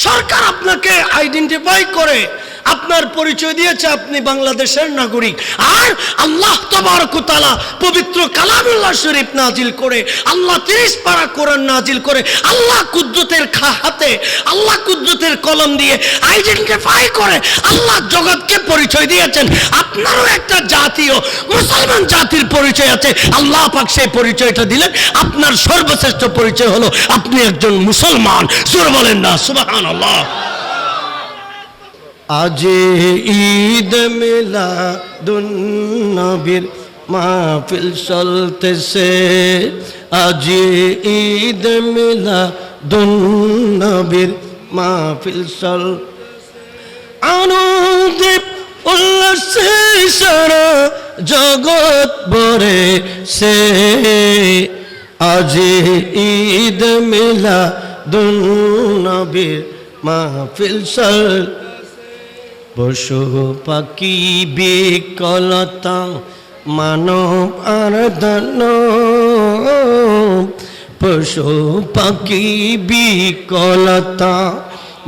সরকার আপনাকে আইডেন্টিফাই করে আপনার পরিচয় দিয়েছে আপনি বাংলাদেশের নাগরিক। আর আল্লাহ তাবারক ওয়া তাআলা পবিত্র কালামুল্লাহ শরীফ নাজিল করে, আল্লাহ 30 পারা কোরআন নাজিল করে, আল্লাহ কুদরতের হাতে, আল্লাহ কুদরতের কলম দিয়ে আইডেন্টিফাই করে আল্লাহ জগৎকে পরিচয় দিয়েছেন। আপনারও একটা জাতীয় মুসলমান জাতির পরিচয় আছে, আল্লাহ পাক সেই পরিচয়টা দিলেন। আপনার সর্বশ্রেষ্ঠ পরিচয় হলো আপনি একজন মুসলমান। জোরে বলেন না সুবহানাল্লাহ। আজ ঈদ মিলাদুন নবীর মাহফিল চলতেছে, আজ ঈদ মিলাদুন নবীর মাহফিল চল, আনন্দে উল্লাসে সারা জগৎ ভরেছে, আজ ঈদ মিলাদুন নবীর মাহফিল চল। পশু পাখি বিকলতা মানব আর দানব, পশু পাখি বিকলতা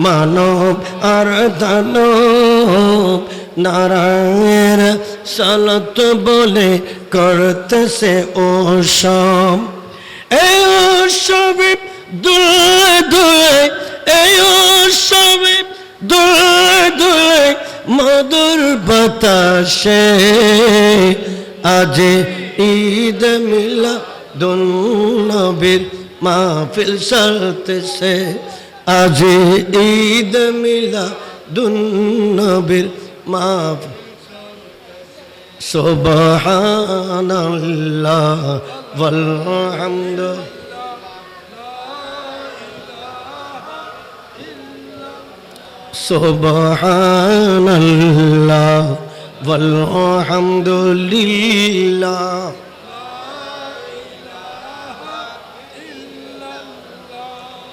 মানব আর দানব, নারায়ণের সালাত বলে করতেছে ওসব। এই ওসবে দুলে দুলে, এই ওসবে দুলে দুলে মধুর বাতাসে, আজ ঈদ মিলাদুন নবীর মাহফিল চলতেছে, আজ ঈদ মিলাদুন নবীর মাহফিল। সুবহানাল্লাহ ওয়াল হামদু, সুবহানাল্লাহ ওয়াল হামদুলিল্লাহ,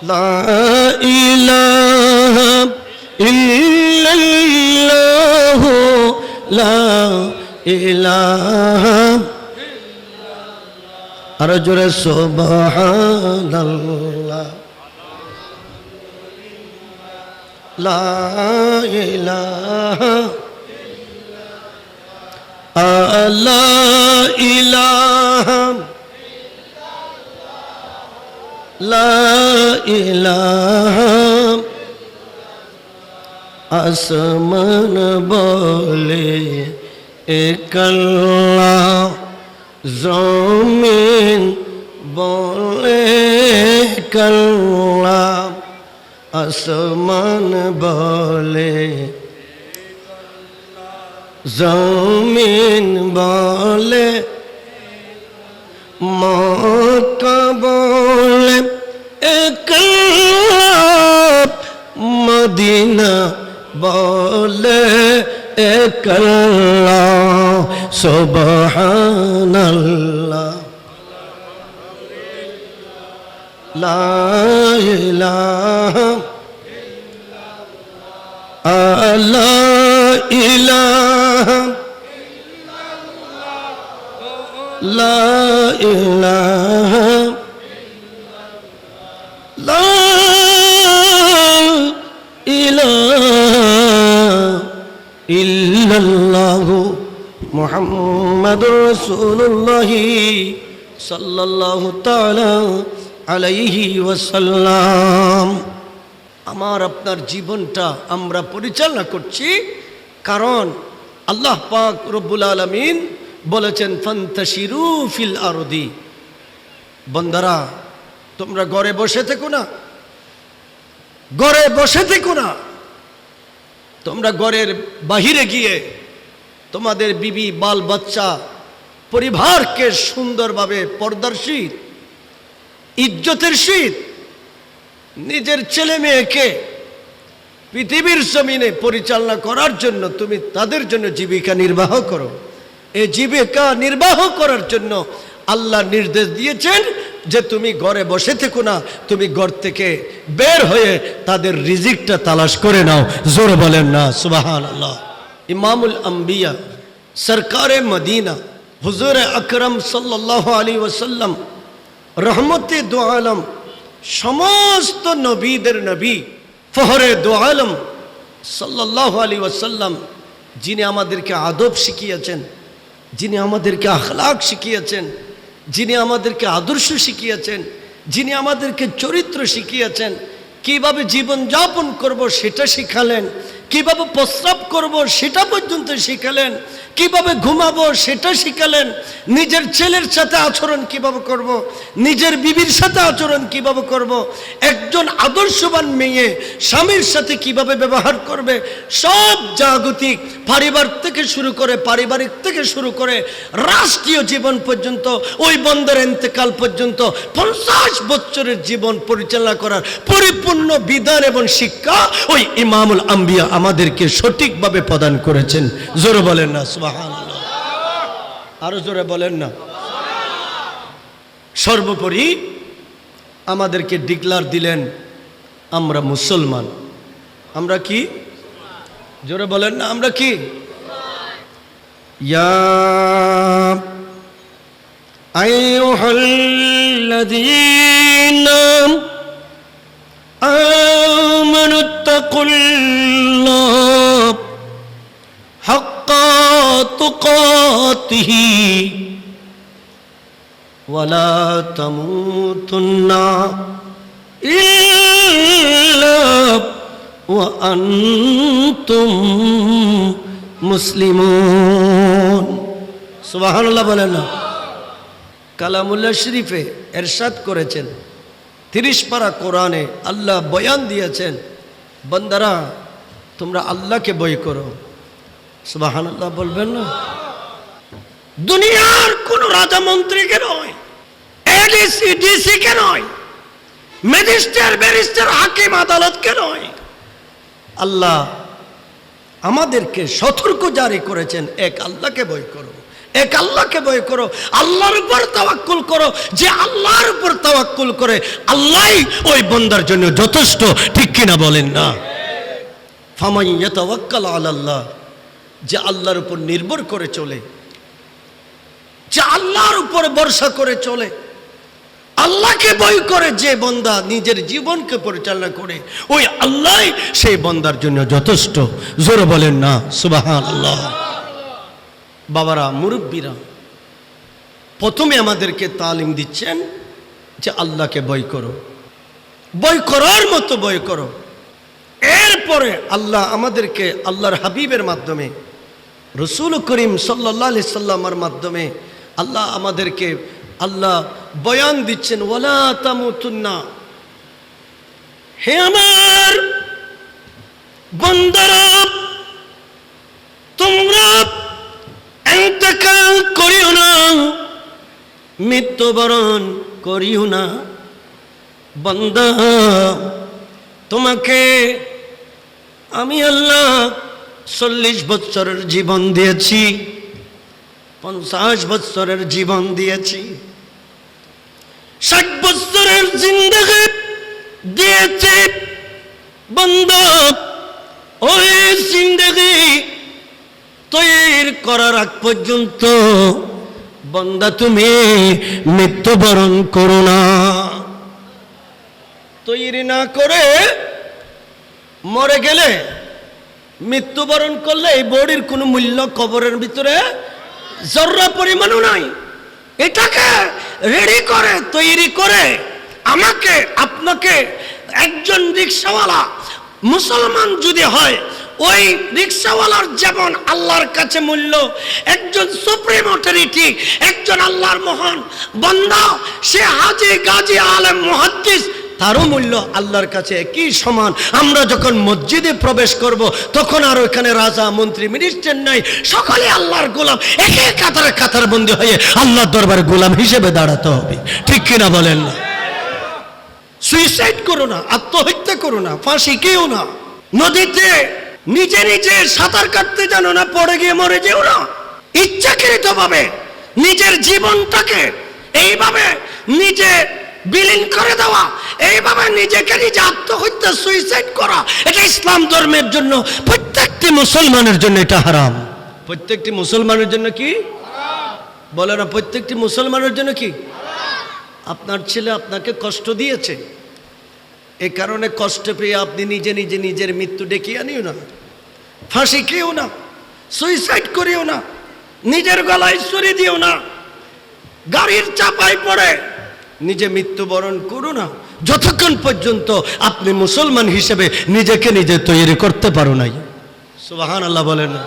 লা ইলাহা ইল্লাল্লাহ, লা ইলাহা, আর জোরে সুবহানাল্লাহ, লা ইলাহা, লা ইলাহা, লা ইলাহা। আসমান বলে এক আল্লাহ, জমিন বলে এক আল্লাহ, আসমান বলে, জমিন বলে, মক্কা বলে এক আল্লাহ, মদিনা বলে এক আল্লাহ। সুবহানাল্লাহ, লা ইলাহা, লা ইলাহা, লা ইলাহা, লা ইলাহা ইল্লাল্লাহু মুহাম্মাদুর রাসূলুল্লাহ সাল্লাল্লাহু তাআলা আলাইহি ওয়াসাল্লাম। আমার আপনার জীবনটা আমরা পরিচালনা করছি কারণ আল্লাহ পাক রব্বুল আলামিন বলেছেন ফান্তাশিরু ফিল আরদি। বন্দারা, তোমরা ঘরে বসে থেকো না, ঘরে বসে থেকো না, তোমরা ঘরের বাহিরে গিয়ে তোমাদের বিবি বাল বাচ্চা পরিবারকে সুন্দরভাবে পর্দার সহিত, ইজ্জতের সহিত নিজের ছেলে মেয়েকে পৃথিবীর জমিনে পরিচালনা করার জন্য তুমি তাদের জন্য জীবিকা নির্বাহ করো। এই জীবিকা নির্বাহ করার জন্য আল্লাহ নির্দেশ দিয়েছেন যে তুমি ঘরে বসে থেকো না, তুমি ঘর থেকে বের হয়ে তাদের রিজিকটা তালাশ করে নাও। জোরে বলেন না সুবহানাল্লাহ। ইমামুল আম্বিয়া সরকারে মদিনা হুজুর আকরম সাল্লাল্লাহু আলাইহি ওয়াসাল্লাম রহমতে দু আলম, সমস্ত নবীদের নবী ফহরে দো আলম সাল্লাল্লাহু আলাইহি ওয়াসাল্লাম, যিনি আমাদেরকে আদব শিখিয়েছেন, যিনি আমাদেরকে আখলাক শিখিয়েছেন, যিনি আমাদেরকে আদর্শ শিখিয়েছেন, যিনি আমাদেরকে চরিত্র শিখিয়েছেন, কিভাবে জীবন যাপন করব সেটা শিখালেন, কিভাবে প্রস্রাব করব সেটা পর্যন্ত শিখালেন, কিভাবে ঘুমাবো সেটা শিখালেন, নিজের ছেলের সাথে আচরণ কিভাবে করব, নিজের বিবির সাথে আচরণ কিভাবে করব, একজন আদর্শবান মেয়ে স্বামীর সাথে কিভাবে ব্যবহার করবে, সব জাগতিক পারিবারিক থেকে শুরু করে রাষ্ট্রীয় জীবন পর্যন্ত, ওই বন্দার ইন্তেকাল পর্যন্ত 50 বছরের জীবন পরিচালনা করার পরিপূর্ণ বিধান এবং শিক্ষা ওই ইমামুল আম্বিয়া আমাদেরকে সঠিকভাবে প্রদান করেছেন। জোরে বলেন না সুবহানাল্লাহ, আরো জোরে বলেন না। সর্বোপরি আমাদেরকে ডিক্লার দিলেন আমরা মুসলমান। আমরা কি? জোরে বলেন না, আমরা কি? ইয়া আইয়ুহাল্লাযীনা আমানুত্তাকুল্লাহ হাক্কা তুকাতিহি ওয়ালা তামুতুন্না ইল্লা ওয়া আনতুম মুসলিমুন। সুবহানাল্লাহ বলেন না। কালামুল্লাহ শরীফে এরশাদ করেছেন, 30 পারা কোরআনে আল্লাহ বয়ান দিয়েছেন, বান্দারা তোমরা আল্লাহকে ভয় করো। সুবহানাল্লাহ বলবেন না। দুনিয়ার কোন রাজা মন্ত্রীকে নয়, এডিসি ডিসি কে নয়, ম্যাজিস্ট্রেট ব্যারিস্টার হাকিম আদালতকে নয়, আল্লাহ আমাদেরকে সতর্ক জারি করেছেন, এক আল্লাহকে ভয় করো, এক আল্লাহকে ভয় করো, আল্লাহর উপর তাওয়াক্কুল করো। যে আল্লাহর উপর তাওয়াক্কুল করে আল্লাহই ওই বান্দার জন্য যথেষ্ট। ঠিক কিনা বলেন না? ফামান ইয়াতাওয়াক্কাল আলাল্লাহ, যে আল্লাহর উপর নির্ভর করে চলে, যে আল্লাহর উপর ভরসা করে চলে, আল্লাহকে ভয় করে যে বান্দা নিজের জীবনকে পরিচালনা করে, ওই আল্লাহই সেই বান্দার জন্য যথেষ্ট। জোরে বলেন না সুবহানাল্লাহ। বাবারা, মুরব্বীরা প্রথমে আমাদেরকে তালিম দিচ্ছেন যে আল্লাহকে ভয় করো, ভয় করার মতো ভয় করো। এরপরে আল্লাহ আমাদেরকে আল্লাহর হাবিবের মাধ্যমে, রসুল করিম সাল্লাল্লাহু আলাইহি সাল্লামের মাধ্যমে আল্লাহ আমাদেরকে বয়ান দিচ্ছেন, ওয়ালা তামুতুন্না, হে আমার বান্দারা তোমরা ইন্তেকাল করিও না, মৃত্যুবরণ করিও না। বান্দা, তোমাকে আমি আল্লাহ 40 বছরের জীবন দিয়েছি, 50 বছরের জীবন দিয়েছি, 60 বছরের জিন্দেগি দিয়েছি। বান্দা, ওই জিন্দেগি তৈরি করার আগ পর্যন্ত বান্দা তুমি মৃত্যুবরণ করো না। তৈরি না করে মরে গেলে, মৃত্যুবরণ করলে এই বডির কোনো মূল্য কবরের ভিতরে জর্রা পরিমাণও নাই। এটাকে রেডি করে, তৈরি করে আমাকে আপনাকে একজন রিক্সাওয়ালা মুসলমান যদি হয়, ওই রিক্সাওয়ালার যেমন আল্লাহর কাছে মূল্য, একজন সুপ্রিম অথরিটি, একজন আল্লাহর মহান বান্দা, সে হাজী গাজী আলেম মুহাদ্দিস, তারও মূল্য আল্লাহর কাছে একই সমান। আমরা যখন মসজিদে প্রবেশ করব তখন আর ওইখানে রাজা মন্ত্রী মিনিস্টার নাই, সকলে আল্লাহর গোলাম, একে কাতার বন্দী হয়ে আল্লাহর দরবারে গোলাম হিসেবে দাঁড়াতে হবে। ঠিক কিনা বলেন না? সুইসাইড করো না, আত্মহত্যা করো না, ফাঁসি কেউ না, নদীতে নিজে নিজে সাঁতার কাটতে জানো না, পড়ে গিয়ে মরে যেও না। ইচ্ছাকৃত ভাবে নিজের জীবনটাকে এইভাবে নিজে বিলীন করে দেওয়া, এইভাবে নিজেকে নিজে আত্মহত্যা, সুইসাইড করা, এটা ইসলাম ধর্মের জন্য, প্রত্যেকটি মুসলমানের জন্য এটা হারাম। প্রত্যেকটি মুসলমানের জন্য কি বলে না? প্রত্যেকটি মুসলমানের জন্য কি? আপনার ছেলে আপনাকে কষ্ট দিয়েছে, এ কারণে কষ্ট পেয়ে আপনি নিজে নিজে নিজের মৃত্যু ডেকে আনিও না, ফাঁসি খেয়েও না, সুইসাইড করিও না, নিজের গলায় ছুরি দিও না, গাড়ির চাপায় পড়ে নিজে মৃত্যুবরণ করো না, যতক্ষণ পর্যন্ত আপনি মুসলমান হিসেবে নিজেকে নিজে তৈরি করতে পারো নাই। সুবহানাল্লাহ বলেন না।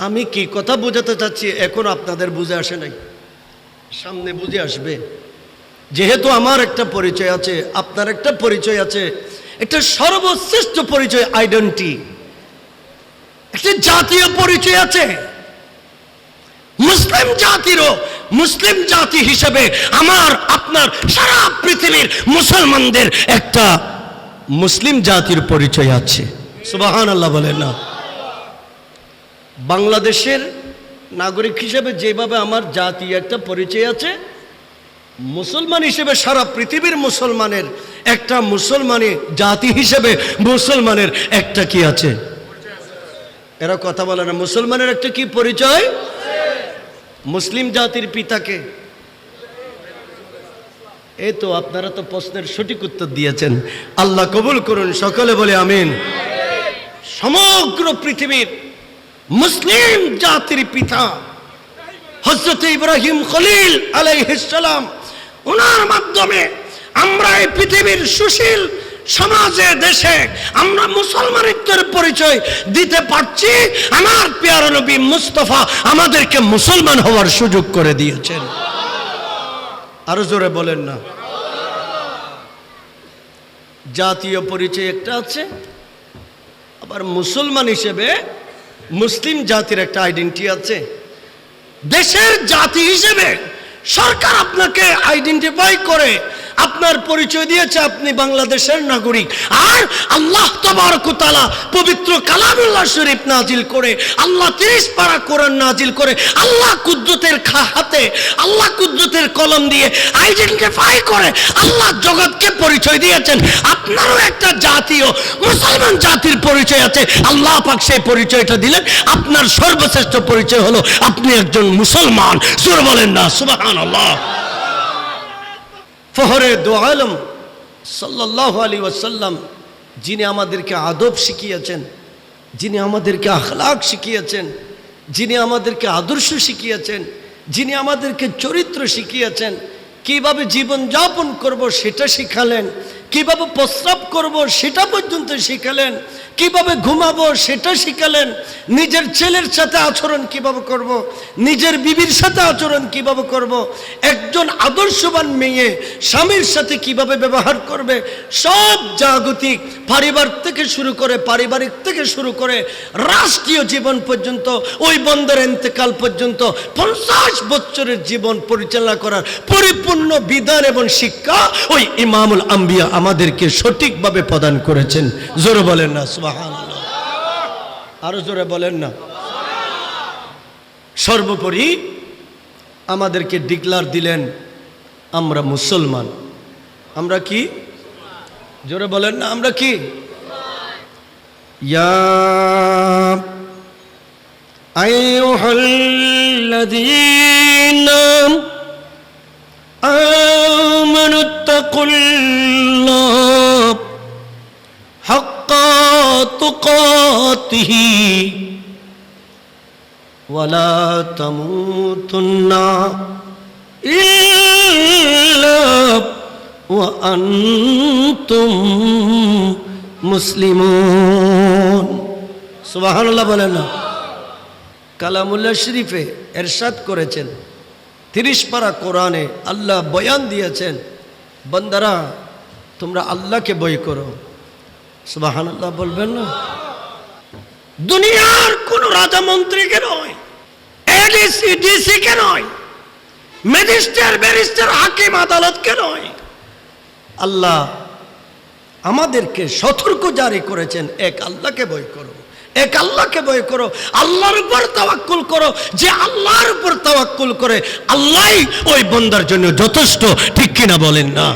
আমি কি কথা বোঝাতে চাচ্ছি এখন আপনাদের বুঝে আসে নাই, সামনে বুঝে আসবে। যেহেতু আমার একটা পরিচয় আছে, আপনার একটা পরিচয় আছে, একটা সর্বশ্রেষ্ঠ পরিচয়, আইডেন্টিটি, একটা জাতীয় পরিচয় আছে। মুসলিম জাতিরও, মুসলিম জাতি হিসেবে আমার আপনার সারা পৃথিবীর মুসলমানদের একটা মুসলিম জাতির পরিচয় আছে। সুবহানাল্লাহ বলেন না। বাংলাদেশের নাগরিক হিসেবে যেভাবে আমার জাতীয় একটা পরিচয় আছে, মুসলমান হিসেবে সারা পৃথিবীর মুসলমানের একটা মুসলমানের জাতি হিসেবে মুসলমানের একটা কি আছে? এরা কথা বলে না। মুসলমানের একটা কি পরিচয়? মুসলিম জাতির পিতাকে, এই তো আপনারা তো প্রশ্নের সঠিক উত্তর দিয়েছেন, আল্লাহ কবুল করুন, সকলে বলে আমিন। সমগ্র পৃথিবীর মুসলিম জাতির পিতা হযরত ইব্রাহিম খলিল আলাইহিস সালাম, ওনার মাধ্যমে আমরা এই পৃথিবীর সুশীল সমাজে, দেশে আমরা মুসলমানিত্বের পরিচয় দিতে পারছি। আমার প্রিয় নবী মুস্তাফা আমাদেরকে মুসলমান হওয়ার সুযোগ করে দিয়েছেন। আরো জোরে বলেন না। জাতীয় পরিচয় একটা আছে, আবার মুসলমান হিসেবে মুসলিম জাতির একটা আইডেন্টিটি আছে। দেশের জাতি হিসেবে সরকার আপনাকে আইডেন্টিফাই করে, আপনার পরিচয় দিয়েছে আপনি বাংলাদেশের নাগরিক। আর আল্লাহ তাবারক ওয়া তাআলা পবিত্র কালামুল্লাহ শরীফ নাজিল করে, আল্লাহ 30 পারা কোরআন নাজিল করে, আল্লাহ কুদরতের হাতে, আল্লাহ কুদরতের কলম দিয়ে আইডেন্টিফাই করে আল্লাহ জগৎকে পরিচয় দিয়েছেন। আপনারও একটা জাতীয় মুসলমান জাতির পরিচয় আছে, আল্লাহ পাক সেই পরিচয়টা দিলেন। আপনার সর্বশ্রেষ্ঠ পরিচয় হলো আপনি একজন মুসলমান। সুবহান বলেন না, সুবহানাল্লাহ। ফহরে দো আলম সাল্লাল্লাহু আলাইহি ওয়াসাল্লাম, যিনি আমাদেরকে আদব শিখিয়েছেন, যিনি আমাদেরকে আখলাক শিখিয়েছেন, যিনি আমাদেরকে আদর্শ শিখিয়েছেন, যিনি আমাদেরকে চরিত্র শিখিয়েছেন, কিভাবে জীবন যাপন করব সেটা শিখালেন, কিভাবে প্রস্রাব করব সেটা পর্যন্ত শিখালেন, কিভাবে ঘুমাবো সেটা শিখালেন, নিজের ছেলের সাথে আচরণ কিভাবে করব, নিজের বিবির সাথে আচরণ কিভাবে করব, একজন আদর্শবান মেয়ে স্বামীর সাথে কিভাবে ব্যবহার করবে, সব জাগতিক পারিবারিক থেকে শুরু করে রাষ্ট্রীয় জীবন পর্যন্ত, ওই বন্দর ইন্তেকাল পর্যন্ত 50 বছরের জীবন পরিচালনা করার পরিপূর্ণ বিধান এবং শিক্ষা ওই ইমামুল আম্বিয়া আমাদেরকে সঠিকভাবে প্রদান করেছেন। জোরে বলেন না সুবহানাল্লাহ। আরো জোরে বলেন না। সর্বোপরি আমাদেরকে ডিক্লার দিলেন আমরা মুসলমান। আমরা কি? জোরে বলেন না, আমরা কি? ইয়া আইয়ুহাল্লাযীনা আমানুত্তাকুল্লাহ হাক্কা তুকাতিহি ওয়ালা তামুতুন্না ইল্লা ওয়া আনতুম মুসলিমুন। সুবহানাল্লাহ বলেন না। কালামুল্লাহ শরীফে এরশাদ করেছেন, 30 পারা কোরআনে আল্লাহ বয়ান দিয়েছেন, বান্দারা তোমরা আল্লাহকে ভয় করো। সুবহানাল্লাহ বলবেন না। দুনিয়ার কোন রাজা মন্ত্রীকে নয়, এডিসি ডিসি কে নয়, ম্যাজিস্ট্রেট ব্যারিস্টার হাকিম আদালতকে নয়, আল্লাহ আমাদেরকে সতর্ক জারি করেছেন, এক আল্লাহকে ভয় করো, এক আল্লাহকে ভয় করো, আল্লাহর উপর তাওয়াক্কুল করো। যে আল্লাহর উপর তাওয়াক্কুল করে আল্লাহই ওই বান্দার জন্য যথেষ্ট। ঠিক কিনা বলেন না?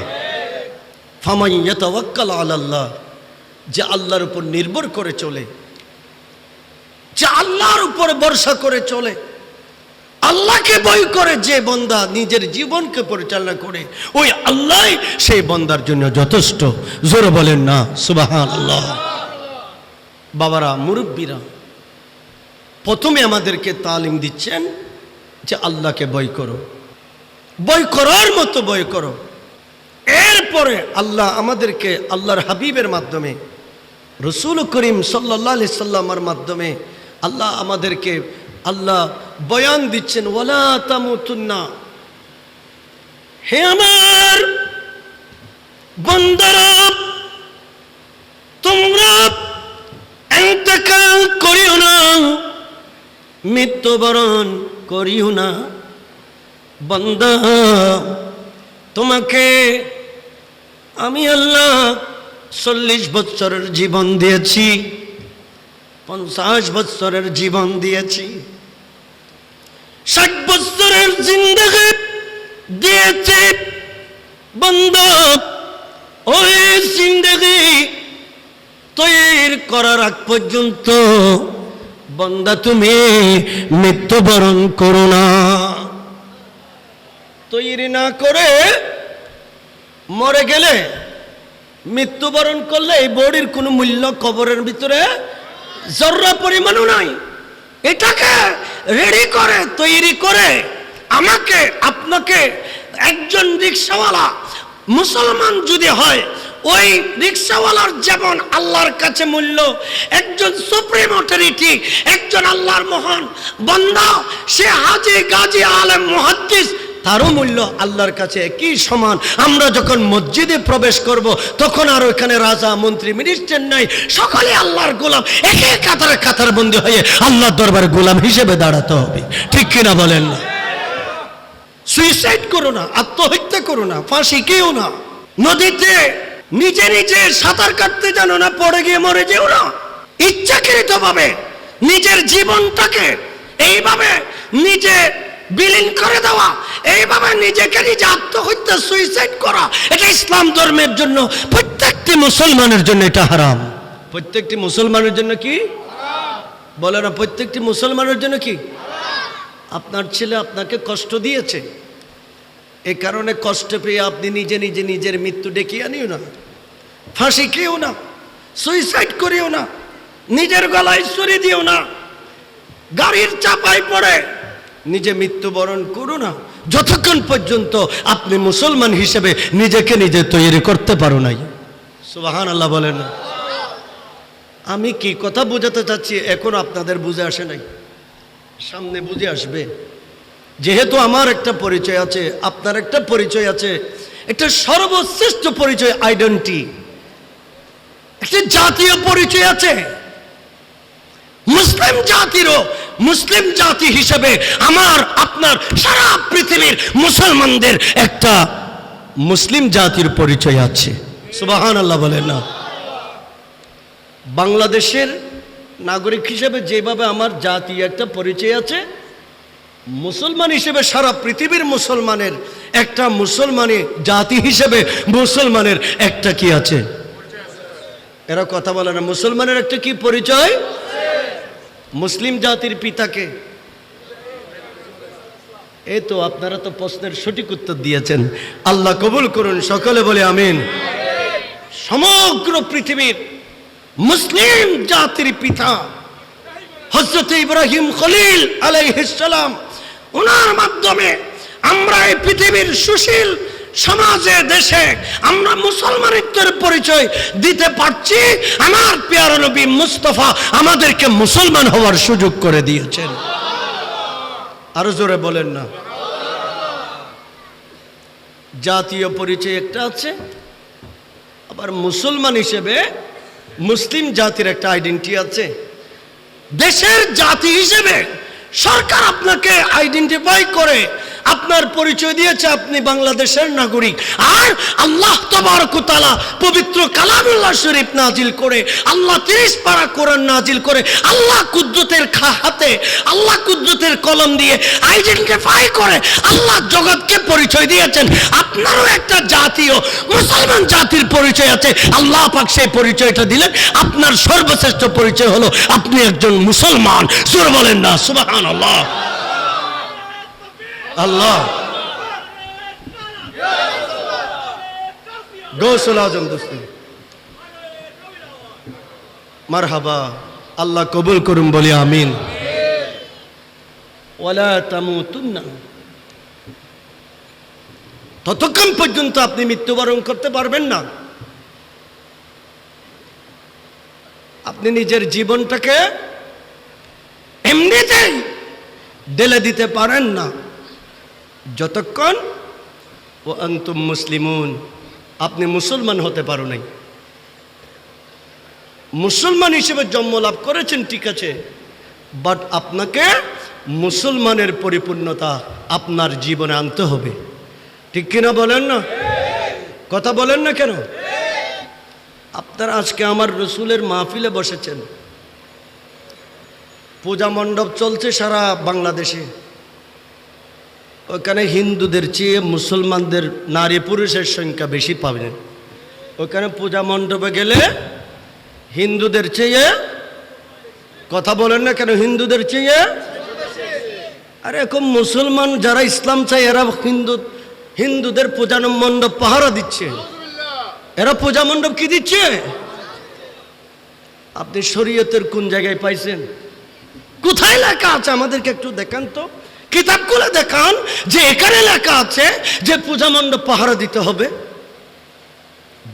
ফামান ইয়াতাওয়াক্কাল আলাল্লাহ, যে আল্লাহর উপর নির্ভর করে চলে, যে আল্লাহর উপর ভরসা করে চলে, আল্লাহকে ভয় করে যে বান্দা নিজের জীবনকে পরিচালনা করে, ওই আল্লাহ সেই বান্দার জন্য যথেষ্ট। জোরে বলেন না সুবহানাল্লাহ। বাবারা, মুরব্বীরা প্রথমে আমাদেরকে তালিম দিচ্ছেন যে আল্লাহকে ভয় করো, ভয় করার মতো ভয় করো। এরপরে আল্লাহ আমাদেরকে আল্লাহর হাবিবের মাধ্যমে, রসুল করিম সাল্লাল্লাহু আলাইহি সাল্লামের মাধ্যমে আল্লাহ আমাদেরকে বয়ান দিচ্ছেন, ওয়ালা তামুতুন্না, হে আমার বান্দারা তোমরা ইন্তেকাল করিও না, মৃত্যুবরণ করিও না। বান্দা, তোমাকে আমি আল্লাহ 40 বছরের জীবন দিয়েছি, 50 বছরের জীবন দিয়েছি, 60 বছরের জিন্দেগি দিয়েছি। বান্দা, ওই জিন্দেগি তৈরি করার আগ পর্যন্ত বান্দা তুমি মৃত্যুবরণ করো না। তৈরি না করে মরে গেলে, মৃত্যুবরণ করলে এই বডির কোনো মূল্য কবরের ভিতরে জর্রা পরিমাণও নাই। এটাকে রেডি করে, তৈরি করে আমাকে আপনাকে একজন রিক্সাওয়ালা মুসলমান যদি হয়, ওই রিক্সাওয়ালার যেমন আল্লাহর কাছে মূল্য, একজন সুপ্রিম অথরিটি, একজন আল্লাহর মহান বান্দা, সে হাজী গাজী আলেম মুহাদ্দিস, তারও মূল্য আল্লাহর কাছে কি সমান। আমরা যখন মসজিদে প্রবেশ করব তখন আর ওখানে রাজা, মন্ত্রী, মিনিস্টার নাই, সকলে আল্লাহর গোলাম, একে কাতারে কাতার বন্দী হয়ে আল্লাহর দরবারে গোলাম হিসেবে দাঁড়াতে হবে। ঠিক কিনা বলেন না? সুইসাইড করো না, আত্মহত্যা করো না, ফাঁসি কেউ না, নদীতে নিজে নিজে সাঁতার কাটতে জানো না, পড়ে গিয়ে মরে যেও না। ইচ্ছাকৃতভাবে নিজের জীবনটাকে এইভাবে নিজে বিলীন করে দেওয়া, এইভাবে নিজেকে নিজে আত্মহত্যা, সুইসাইড করা, এটা ইসলাম ধর্মের জন্য, প্রত্যেকটি মুসলমানের জন্য এটা হারাম। প্রত্যেকটি মুসলমানের জন্য কি বলে না? প্রত্যেকটি মুসলমানের জন্য কি? আপনার ছেলে আপনাকে কষ্ট দিয়েছে, এই কারণে কষ্ট পেয়ে আপনি নিজে নিজে নিজের মৃত্যু ডেকে আনিও না, ফাঁসি খেয়েও না, সুইসাইড করিও না, নিজের গলায় ছুরি দিও না, গাড়ির চাপায় পড়ে নিজে মৃত্যুবরণ করো না, যতক্ষণ পর্যন্ত আপনি মুসলমান হিসেবে নিজেকে নিজে তৈরি করতে পারো নাই। সুবহানাল্লাহ বলেন না? আমি কি কথা বোঝাতে চাচ্ছি এখন আপনাদের বুঝে আসে নাই, সামনে বুঝে আসবে। যেহেতু আমার একটা পরিচয় আছে, আপনার একটা পরিচয় আছে, একটা সর্বশ্রেষ্ঠ পরিচয়, আইডেন্টি, একটা জাতীয় পরিচয় আছে। মুসলিম জাতিরও, মুসলিম জাতি হিসেবে আমার আপনার সারা পৃথিবীর মুসলমানদের একটা মুসলিম জাতির পরিচয় আছে। সুবহানাল্লাহ বলেন না? বাংলাদেশের নাগরিক হিসেবে যেভাবে আমার জাতি একটা পরিচয় আছে, মুসলমান হিসেবে সারা পৃথিবীর মুসলমানের একটা, মুসলমানি জাতি হিসেবে মুসলমানের একটা কি আছে? এরা কথা বলে না। মুসলমানের একটা কি পরিচয়? মুসলিম জাতির পিতাকে, এই তো আপনারা তো প্রশ্নের সঠিক উত্তর দিয়েছেন, আল্লাহ কবুল করুন, সকলে বলে আমিন। সমগ্র পৃথিবীর মুসলিম জাতির পিতা হযরত ইব্রাহিম খলিল আলাইহিস সালাম, ওনার মাধ্যমে আমরা এই পৃথিবীর সুশীল সমাজে, দেশে আমরা মুসলমানিত্বের পরিচয় দিতে পারছি। আমার প্রিয় নবী মুস্তাফা আমাদেরকে মুসলমান হওয়ার সুযোগ করে দিয়েছেন। আরো জোরে বলেন না? জাতীয় পরিচয় একটা আছে, আবার মুসলমান হিসেবে মুসলিম জাতির একটা আইডেন্টিটি আছে। দেশের জাতি হিসেবে সরকার আপনাকে আইডেন্টিফাই করে, আপনার পরিচয় দিয়েছে আপনি বাংলাদেশের নাগরিক। আর আল্লাহ তাবারক ওয়া তাআলা পবিত্র কালামুল্লাহ শরীফ নাজিল করে, আল্লাহ 30 পারা কোরআন নাজিল করে, আল্লাহ কুদরতের হাতে, আল্লাহ কুদরতের কলম দিয়ে আইডেন্টিফাই করে আল্লাহ জগৎকে পরিচয় দিয়েছেন। আপনারও একটা জাতীয় মুসলমান জাতির পরিচয় আছে, আল্লাহ পাক সেই পরিচয়টা দিলেন। আপনার সর্বশ্রেষ্ঠ পরিচয় হলো আপনি একজন মুসলমান। জোরে বলেন না সুবহানাল্লাহ? আল্লাহ। গৌসুল আজম দোস্ত মারহাবা, আল্লাহ কবুল করুন বলি আমিন। ওয়ালা তামুতুন্না, ততক্ষণ পর্যন্ত আপনি মৃত্যুবরণ করতে পারবেন না, আপনি নিজের জীবনটাকে এমনিতেই ঢেলে দিতে পারেন না যতক্ষণ ও আনতুম মুসলিমুন, আপনি মুসলমান হতে পারো নাই। মুসলমান হিসেবে জন্ম লাভ করেছেন ঠিক আছে, বাট আপনাকে মুসলমানের পরিপূর্ণতা আপনার জীবনে আনতে হবে, ঠিক কিনা বলেন না? কথা বলেন না কেন? আপনারা আজকে আমার রসুলের মাহফিলে বসেছেন, পূজা মণ্ডপ চলছে সারা বাংলাদেশে, ওখানে হিন্দুদের চেয়ে মুসলমানদের নারী পুরুষের সংখ্যা বেশি পাবেন। ওখানে পূজা মণ্ডপে গেলে হিন্দুদের চেয়ে, কথা বলেন না কেন, হিন্দুদের চেয়ে, আরে এখন মুসলমান যারা ইসলাম চায় এরা হিন্দুদের পূজা মণ্ডপ পাহারা দিচ্ছে, এরা পূজা মণ্ডপ কি দিচ্ছে? আপনি শরীয়তের কোন জায়গায় পাইছেন? কোথায় লেখা আছে আমাদেরকে একটু দেখান তো, কিতাবগুলো দেখান যে এখানে লেখা আছে যে পূজা মণ্ডপ পাহারা দিতে হবে।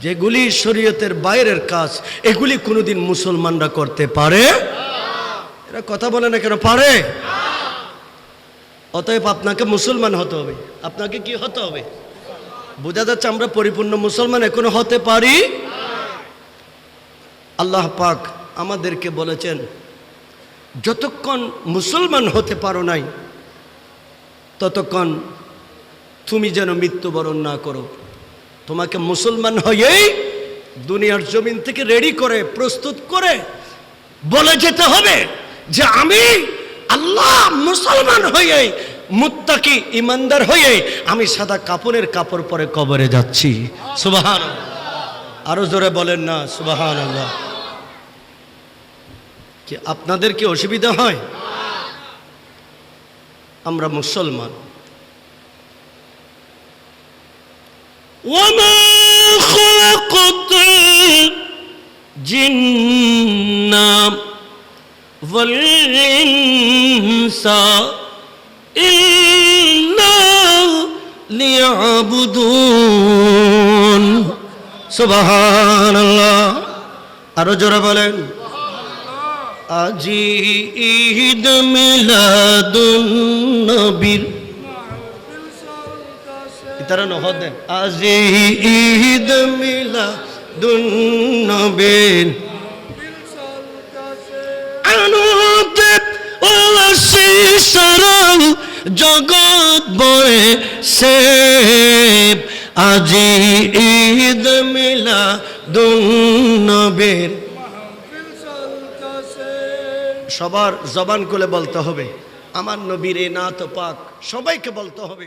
যেগুলি শরীয়তের বাইরের কাজ এগুলি কোনোদিন মুসলমানরা করতে পারে? এরা কথা বলে না কেন, পারে? অতএব আপনাকে মুসলমান হতে হবে। আপনাকে কি হতে হবে? বোঝা যাচ্ছে আমরা পরিপূর্ণ মুসলমান এখনো হতে পারি। আল্লাহ পাক আমাদেরকে বলেছেন যতক্ষণ মুসলমান হতে পারো নাই ততক্ষণ তুমি যেন মৃত্যুবরণ না করো। তোমাকে মুসলমান হয়েই দুনিয়ার জমিন থেকে রেডি করে প্রস্তুত করে বলে যেতে হবে যে আমি আল্লাহ মুসলমান হয়ে, মুত্তাকি ইমানদার হয়ে আমি সাদা কাপড়ের কাপড় পরে কবরে যাচ্ছি। সুবহানাল্লাহ, আরো জোরে বলেন না সুবহানাল্লাহ। কি আপনাদের কি অসুবিধা হয়? আমরা মুসলমান। ওয়ামা খালাকাতুল জিন্না ওয়াল ইনসা ইল্লা লিয়াবুদুন। সুবহানাল্লাহ, আরো জোরে বলেন। আজি ঈদ মিলাদুন নবীর, ইতারা নহদ দেন। আজি ঈদ মিলাদুন নবীর আনুতে ওয়াসি সারা জগৎ বয়ে সে, আজি ঈদ মিলাদুন নবীর। সবার জবান খুলে বলতে হবে আমার নবীর এ নাত পাক, সবাইকে বলতে হবে।